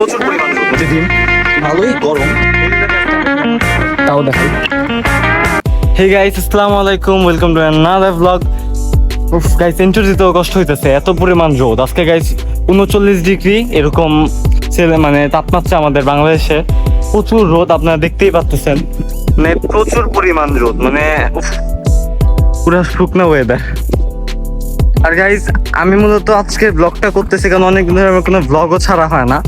প্রচুর পরিমাণ রোদ, ডিম ভালোই গরম, তাও দেখাই। হে গাইস, আসসালামু আলাইকুম, welcome to another blog. Guys entry দিতেও কষ্ট হইতেছে, এত পরিমাণ রোদ। আজকে গাইস 39 ডিগ্রি এরকম মানে তাপমাত্রা আমাদের বাংলাদেশে। প্রচুর রোদ, আপনারা দেখতেই পাচ্ছেন, মানে প্রচুর পরিমাণ রোদ, মানে পুরো শুকনো ওয়েদার। আর গাইস আমি মূলত আজকে ব্লগটা করতেছি কারণ অনেকদিন ধরে আমার কোনো ব্লগও ছাড়া হয় না,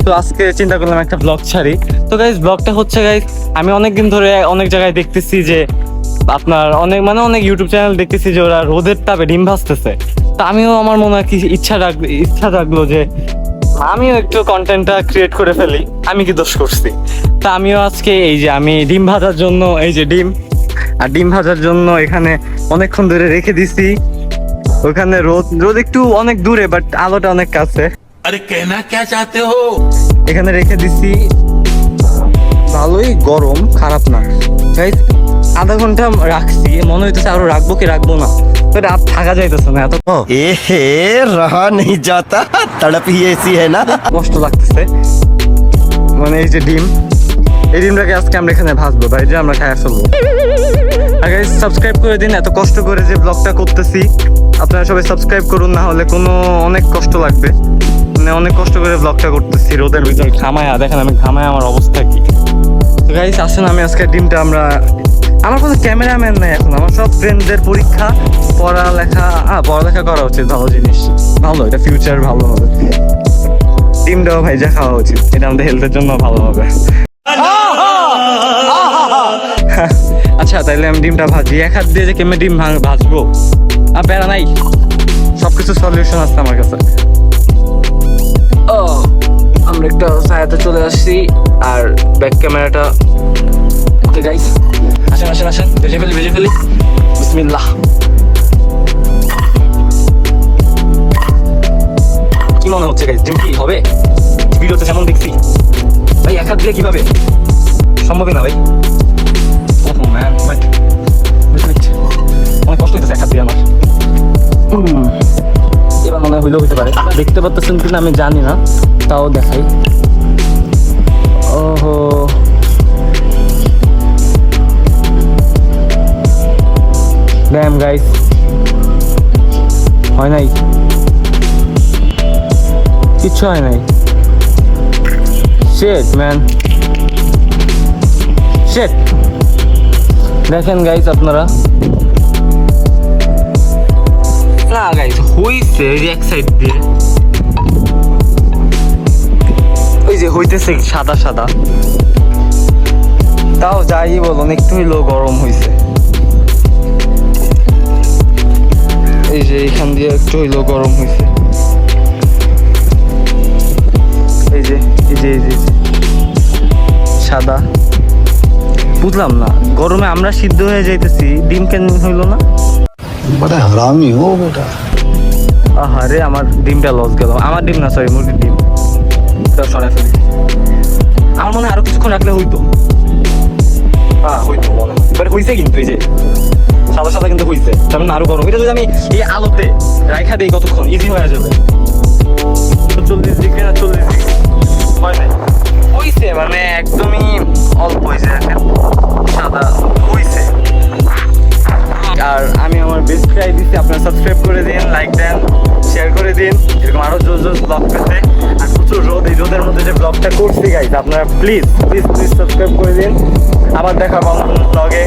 তো আজকে চিন্তা করলাম একটা ব্লগ ছাড়ি। তো গাইস ব্লগটা হচ্ছে গাইস, আমি অনেকদিন ধরে অনেক জায়গায় দেখতেছি যে আপনার অনেক ইউটিউব চ্যানেল দেখতেছি যে ওরা রোদের তাপে ডিম ভাজতেছে। তো আমিও আমার মনে হয় কি ইচ্ছা রাখলো যে আমিও একটু কন্টেন্টটা ক্রিয়েট করে ফেলি, আমি কি দোষ করছি। তা আমিও আজকে এই যে আমি ডিম ভাজার জন্য এই যে ডিম ভাজার জন্য এখানে অনেকক্ষণ ধরে রেখে দিছি। ওখানে রোদ একটু অনেক দূরে, বাট আলোটা অনেক কাছে। अरे कहना क्या चाहते हो? এখানে রেখে দিছি, ভালোই গরম, খারাপ না গাইস। আধা ঘন্টা রাখছি, মনে হইতেছে আরো রাখবো কি রাখবো না, তো রাত থাকা যাইতেছে না, এত एहे रहा नहीं जाता, तड़प ही ऐसी है ना। কষ্ট লাগতেছে। মানে এই যে এই ডিমটাকে আজকে আমরা এখানে ভাজবো, ভাই যে আমরা খাই ফেলবো। আর গাইস সাবস্ক্রাইব করে দিন, এত কষ্ট করে যে ব্লগটা করতেছি আপনারা সবাই সাবস্ক্রাইব করুন, না হলে অনেক কষ্ট লাগবে। মানে অনেক কষ্ট করে ব্লগটা করতেছি রোদের ভিতরে ঘামায়া, দেখেন আমি ঘামায় আমার অবস্থা কি। তো গাইস আসেন, আমি আজকে ডিমটা আমার কোনো ক্যামেরাম্যান নাই এখন, আমার সব ফ্রেন্ডদের পরীক্ষা, পড়ালেখা করা উচিত, ভালো জিনিস, ভালো, এটা ফিউচার ভালো হবে। ডিমটাও ভাইজা খাওয়া উচিত, এটা আমাদের হেলথের জন্য ভালো হবে। আচ্ছা তাইলে আমি ডিমটা ভাজি, এক হাত দিয়ে যে কেমন ডিম ভাজবো, প্যারা নাই, সবকিছু সলিউশন আছে আমার কাছে। আমরা একটা ছায়াতে চলে আসছি, আর ব্যাক ক্যামেরাটা ওকে গাইস, আসেন ভেজে ফেলি বিসমিল্লাহ। কি মনে হচ্ছে গাইস, ডিম কি হবে? ভিডিওতে যেমন দেখছি ভাই, এক হাত দিয়ে কিভাবে সম্ভবই না ভাই। অনেক কষ্ট হইতেছে এক হাত দিয়ে আমার। এবার মনে হয় হইলেও হইতে পারে, দেখতে পাচ্ছেন কিনা আমি জানি না, তাও দেখাই। ওহো ড্যাম গাইস, হয় নাই, কিচ্ছু হয় নাই। Shit man, shit. দেখেন গাইস আপনারা, না গাইস হইছে এক সাইড দিয়ে, ওই যে হইতেছে সাদা, তাও যাই বলুন একটু হইলেও গরম হইছে। এই যে এইখান দিয়ে একটু হইলেও গরম হইছে, এই যে সাদা। বুঝলাম না, গরমে আমরা সিদ্ধ হয়ে যাইতেছি, ডিম কেন হইলো না? बड़ा हरामी हो बेटा। আহারে আমার ডিমটা লস গেল, আমার ডিম না সরি মুরগির ডিম, সরাই ফেলি। আমার মনে হয় আরো কিছুক্ষণ রাখলে হইতো, হইতো মনে হয়, বাট হইছে কিন্তু এই যে সাদা কিন্তু হইছে, তার মানে আরো গরম। এটা যদি আমি এই আলোতে রাইখা দিই কতক্ষণ ইজি হয়ে যাবে। 40 ডিগ্রি না 40 ডিগ্রি হয় নাই, হইছে মানে একদমই অল্প হয়েছে, সাদা হইছে। আর আমি আমার বেস্ট ট্রাই দিচ্ছি, আপনারা সাবস্ক্রাইব করে দিন, লাইক দেন, শেয়ার করে দিন, এরকম আরো জোর ব্লগ পেতে। আর প্রচুর রোদ, এই রোদের মধ্যে যে ব্লগটা করছি গাইজ, আপনারা প্লিজ সাবস্ক্রাইব করে দিন। আবার দেখা পাবো ব্লগে।